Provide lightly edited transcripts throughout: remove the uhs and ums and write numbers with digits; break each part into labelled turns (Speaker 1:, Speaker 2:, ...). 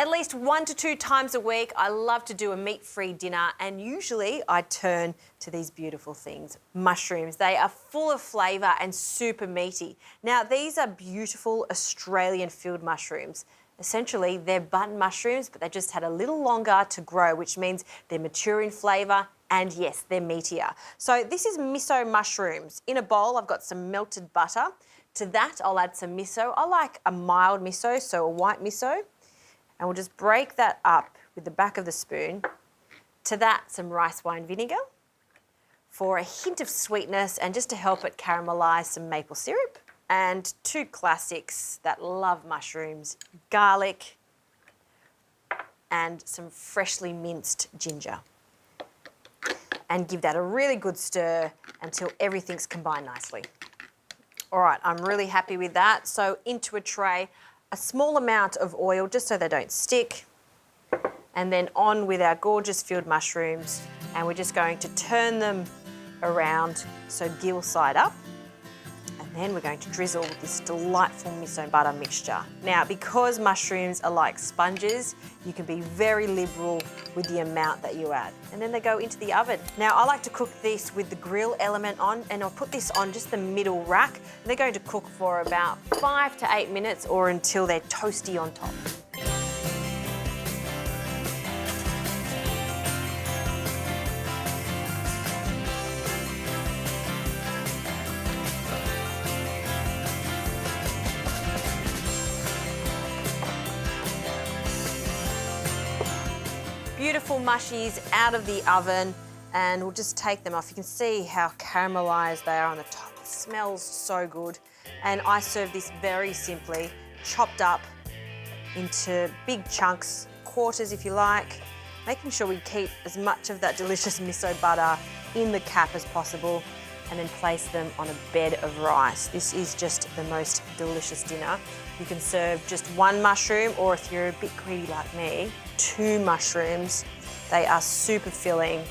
Speaker 1: At least 1 to 2 times a week, I love to do a meat-free dinner, and usually I turn to these beautiful things, mushrooms. They are full of flavour and super meaty. Now, these are beautiful Australian field mushrooms. Essentially, they're button mushrooms, but they just had a little longer to grow, which means they're mature in flavour and yes, they're meatier. So this is miso mushrooms. In a bowl, I've got some melted butter. To that, I'll add some miso. I like a mild miso, so a white miso. And we'll just break that up with the back of the spoon. To that, some rice wine vinegar for a hint of sweetness and just to help it caramelise, some maple syrup. And 2 classics that love mushrooms, garlic and some freshly minced ginger. And give that a really good stir until everything's combined nicely. All right, I'm really happy with that. So into a tray, a small amount of oil just so they don't stick, and then on with our gorgeous field mushrooms, and we're just going to turn them around so gill side up, and then we're going to drizzle with this delightful miso butter mixture. Now, because mushrooms are like sponges, you can be very liberal with the amount that you add, and then they go into the oven. Now, I like to cook this with the grill element on, and I'll put this on just the middle rack, and they're going to cook for about 5 to 8 minutes or until they're toasty on top. Beautiful mushies out of the oven, and we'll just take them off. You can see how caramelised they are on the top. It smells so good. And I serve this very simply, chopped up into big chunks, quarters if you like, making sure we keep as much of that delicious miso butter in the cap as possible, and then place them on a bed of rice. This is just the most delicious dinner. You can serve just 1 mushroom, or if you're a bit greedy like me, 2 mushrooms. They are super filling,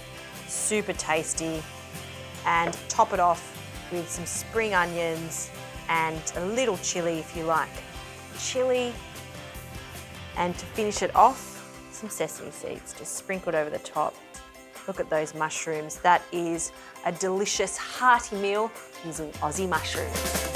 Speaker 1: super tasty, and top it off with some spring onions and a little chilli if you like chilli. And to finish it off, some sesame seeds just sprinkled over the top. Look at those mushrooms. That is a delicious, hearty meal using Aussie mushrooms.